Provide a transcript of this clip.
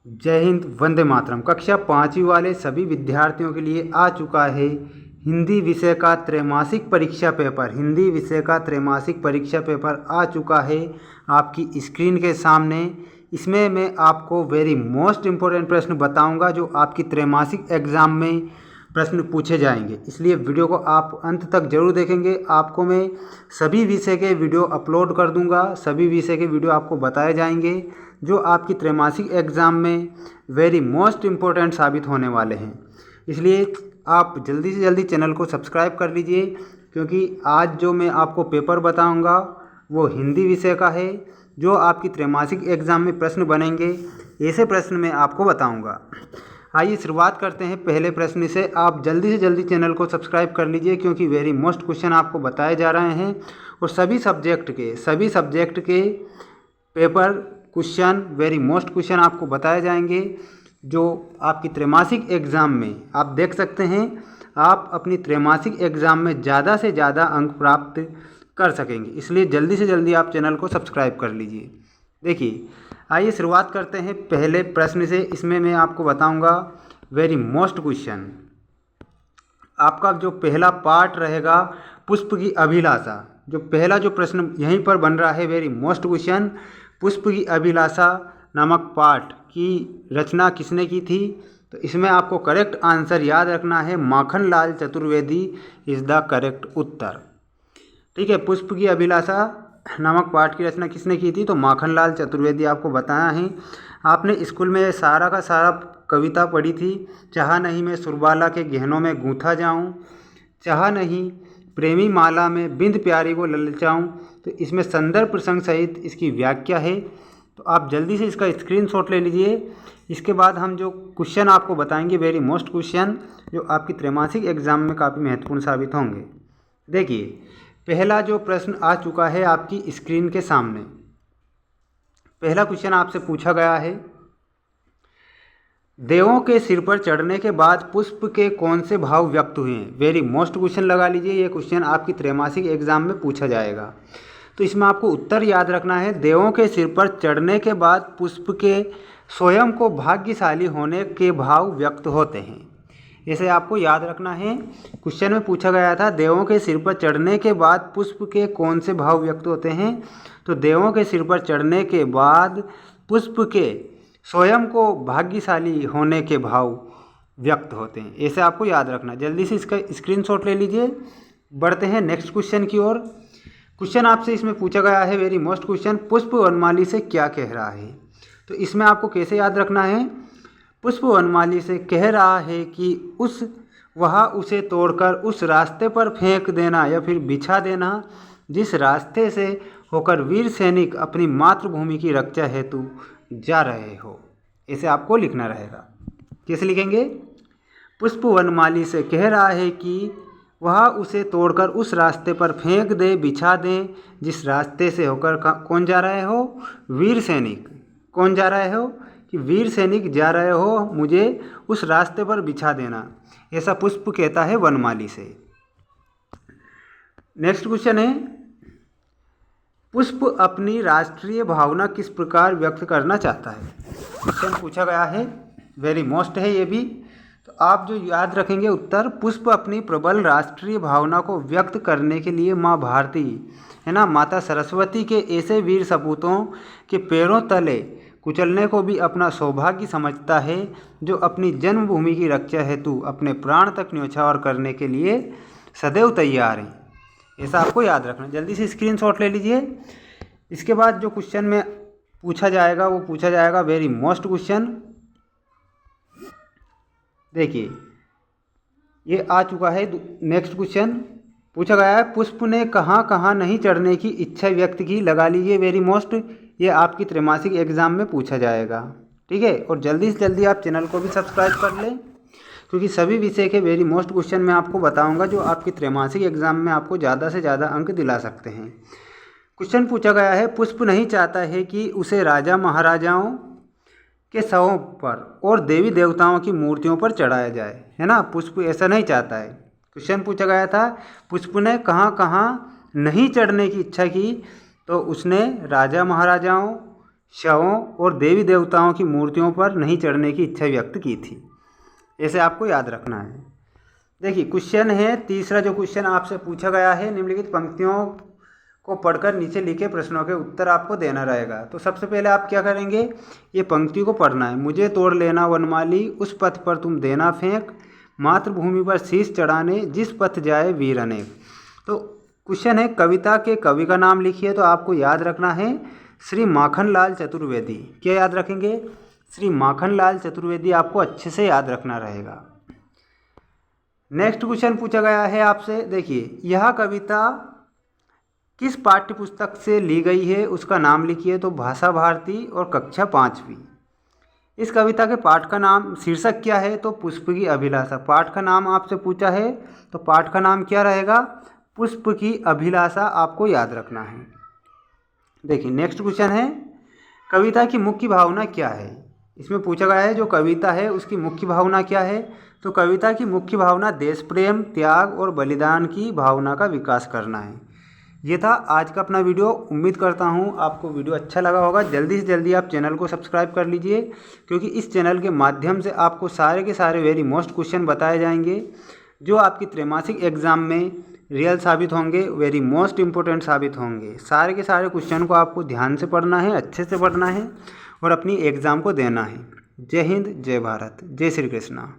जय हिंद, वंदे मातरम। कक्षा 5वीं वाले सभी विद्यार्थियों के लिए आ चुका है हिंदी विषय का त्रैमासिक परीक्षा पेपर। हिंदी विषय का त्रैमासिक परीक्षा पेपर आ चुका है आपकी स्क्रीन के सामने। इसमें मैं आपको वेरी मोस्ट इम्पोर्टेंट प्रश्न बताऊंगा जो आपकी त्रैमासिक एग्ज़ाम में प्रश्न पूछे जाएंगे, इसलिए वीडियो को आप अंत तक जरूर देखेंगे। आपको मैं सभी विषय के वीडियो अपलोड कर दूंगा, सभी विषय के वीडियो आपको बताए जाएंगे जो आपकी त्रैमासिक एग्ज़ाम में वेरी मोस्ट इम्पोर्टेंट साबित होने वाले हैं। इसलिए आप जल्दी से जल्दी चैनल को सब्सक्राइब कर लीजिए, क्योंकि आज जो मैं आपको पेपर बताऊंगा वो हिंदी विषय का है जो आपकी त्रैमासिक एग्ज़ाम में प्रश्न बनेंगे। ऐसे प्रश्न मैं आपको बताऊंगा। आइए शुरुआत करते हैं पहले प्रश्न से। आप जल्दी से जल्दी चैनल को सब्सक्राइब कर लीजिए, क्योंकि वेरी मोस्ट क्वेश्चन आपको बताए जा रहे हैं और सभी सब्जेक्ट के paper question, very most question आपको बताए जाएंगे जो आपकी त्रैमासिक एग्ज़ाम में आप देख सकते हैं। आप अपनी त्रैमासिक एग्ज़ाम में ज़्यादा से ज़्यादा अंक प्राप्त कर सकेंगे, इसलिए जल्दी से जल्दी आप चैनल को सब्सक्राइब कर लीजिए। देखिए, आइए शुरुआत करते हैं पहले प्रश्न से। इसमें मैं आपको बताऊंगा वेरी मोस्ट क्वेश्चन। आपका जो पहला पार्ट रहेगा पुष्प की अभिलाषा, जो पहला जो प्रश्न यहीं पर बन रहा है वेरी मोस्ट क्वेश्चन, पुष्प की अभिलाषा नामक पाठ की रचना किसने की थी? तो इसमें आपको करेक्ट आंसर याद रखना है, Makhanlal Chaturvedi is the correct उत्तर। ठीक है, पुष्प की अभिलाषा नामक पाठ की रचना किसने की थी? तो माखनलाल चतुर्वेदी आपको बताया है। आपने स्कूल में सारा का सारा कविता पढ़ी थी। चाहा नहीं मैं सुरबाला के गहनों में गूंथा जाऊं, चाहा नहीं प्रेमी माला में बिंद प्यारी को ललचाऊं। तो इसमें संदर्भ प्रसंग सहित इसकी व्याख्या है, तो आप जल्दी से इसका स्क्रीनशॉट ले लीजिए। इसके बाद हम जो क्वेश्चन आपको बताएंगे वेरी मोस्ट क्वेश्चन जो आपकी त्रैमासिक एग्जाम में काफ़ी महत्वपूर्ण साबित होंगे। देखिए, पहला जो प्रश्न आ चुका है आपकी स्क्रीन के सामने। पहला क्वेश्चन आपसे पूछा गया है, देवों के सिर पर चढ़ने के बाद पुष्प के कौन से भाव व्यक्त हुए हैं? वेरी मोस्ट क्वेश्चन लगा लीजिए, ये क्वेश्चन आपकी त्रैमासिक एग्जाम में पूछा जाएगा। तो इसमें आपको उत्तर याद रखना है, देवों के सिर पर चढ़ने के बाद पुष्प के स्वयं को भाग्यशाली होने के भाव व्यक्त होते हैं। इसे आपको याद रखना है। क्वेश्चन में पूछा गया था देवों के सिर पर चढ़ने के बाद पुष्प के कौन से भाव व्यक्त होते हैं? तो देवों के सिर पर चढ़ने के बाद पुष्प के स्वयं को भाग्यशाली होने के भाव व्यक्त होते हैं। ऐसे आपको याद रखना। जल्दी से इसका स्क्रीनशॉट ले लीजिए। बढ़ते हैं नेक्स्ट क्वेश्चन की ओर। क्वेश्चन आपसे इसमें पूछा गया है वेरी मोस्ट क्वेश्चन, पुष्प वनमाली से क्या कह रहा है? तो इसमें आपको कैसे याद रखना है, पुष्प वनमाली से कह रहा है कि उसे तोड़कर उस रास्ते पर फेंक देना या फिर बिछा देना जिस रास्ते से होकर वीर सैनिक अपनी मातृभूमि की रक्षा हेतु जा रहे हो। ऐसे आपको लिखना रहेगा। कैसे लिखेंगे? पुष्प वनमाली से कह रहा है कि वह उसे तोड़कर उस रास्ते पर फेंक दे, बिछा दें जिस रास्ते से होकर कौन जा रहे हो? वीर सैनिक। कौन जा रहे हो? कि वीर सैनिक जा रहे हो, मुझे उस रास्ते पर बिछा देना। ऐसा पुष्प कहता है वनमाली से। नेक्स्ट क्वेश्चन है, पुष्प अपनी राष्ट्रीय भावना किस प्रकार व्यक्त करना चाहता है? क्वेश्चन पूछा गया है, वेरी मोस्ट है ये भी। तो आप जो याद रखेंगे उत्तर, पुष्प अपनी प्रबल राष्ट्रीय भावना को व्यक्त करने के लिए माँ भारती है ना, माता सरस्वती के ऐसे वीर सपूतों के पैरों तले कुचलने को भी अपना सौभाग्य समझता है जो अपनी जन्मभूमि की रक्षा हेतु अपने प्राण तक न्यौछावर करने के लिए सदैव तैयार हैं। ऐसा आपको याद रखना। जल्दी से स्क्रीनशॉट ले लीजिए। इसके बाद जो क्वेश्चन में पूछा जाएगा वो पूछा जाएगा वेरी मोस्ट क्वेश्चन। देखिए, ये आ चुका है। नेक्स्ट क्वेश्चन पूछा गया है, पुष्प ने कहाँ कहाँ नहीं चढ़ने की इच्छा व्यक्त की? लगा लीजिए वेरी मोस्ट, ये आपकी त्रैमासिक एग्जाम में पूछा जाएगा। ठीक है, और जल्दी से जल्दी आप चैनल को भी सब्सक्राइब कर लें, क्योंकि सभी विषय के वेरी मोस्ट क्वेश्चन मैं आपको बताऊंगा जो आपकी त्रैमासिक एग्जाम में आपको ज़्यादा से ज़्यादा अंक दिला सकते हैं। क्वेश्चन पूछा गया है, पुष्प नहीं चाहता है कि उसे राजा महाराजाओं के शवों पर और देवी देवताओं की मूर्तियों पर चढ़ाया जाए, है ना। पुष्प ऐसा नहीं चाहता है। क्वेश्चन पूछा गया था, पुष्प ने कहाँ कहाँ नहीं चढ़ने की इच्छा की? तो उसने राजा महाराजाओं, शवों और देवी देवताओं की मूर्तियों पर नहीं चढ़ने की इच्छा व्यक्त की थी। ऐसे आपको याद रखना है। देखिए क्वेश्चन है तीसरा, जो क्वेश्चन आपसे पूछा गया है, निम्नलिखित पंक्तियों को पढ़कर नीचे लिखे प्रश्नों के उत्तर आपको देना रहेगा। तो सबसे पहले आप क्या करेंगे, ये पंक्ति को पढ़ना है। मुझे तोड़ लेना वनमाली, उस पथ पर तुम देना फेंक, मातृभूमि पर शीश चढ़ाने, जिस पथ जाए वीर अनेक। तो क्वेश्चन है कविता के कवि का नाम लिखिए। तो आपको याद रखना है श्री माखनलाल चतुर्वेदी। क्या याद रखेंगे, श्री माखनलाल चतुर्वेदी आपको अच्छे से याद रखना रहेगा। नेक्स्ट क्वेश्चन पूछा गया है आपसे, देखिए यह कविता किस पाठ्य पुस्तक से ली गई है, उसका नाम लिखिए। तो भाषा भारती और कक्षा 5वीं। इस कविता के पाठ का नाम, शीर्षक क्या है, तो पुष्प की अभिलाषा। पाठ का नाम आपसे पूछा है तो पाठ का नाम क्या रहेगा, पुष्प की अभिलाषा आपको याद रखना है। देखिए नेक्स्ट क्वेश्चन है कविता की मुख्य भावना क्या है। इसमें पूछा गया है जो कविता है उसकी मुख्य भावना क्या है। तो कविता की मुख्य भावना देश प्रेम, त्याग और बलिदान की भावना का विकास करना है। ये था आज का अपना वीडियो। उम्मीद करता हूँ आपको वीडियो अच्छा लगा होगा। जल्दी से जल्दी आप चैनल को सब्सक्राइब कर लीजिए, क्योंकि इस चैनल के माध्यम से आपको सारे के सारे वेरी मोस्ट क्वेश्चन बताए जाएंगे जो आपकी त्रैमासिक एग्ज़ाम में रियल साबित होंगे, वेरी मोस्ट इम्पोर्टेंट साबित होंगे। सारे के सारे क्वेश्चन को आपको ध्यान से पढ़ना है, अच्छे से पढ़ना है और अपनी एग्ज़ाम को देना है। जय हिंद, जय भारत, जय श्री कृष्णा।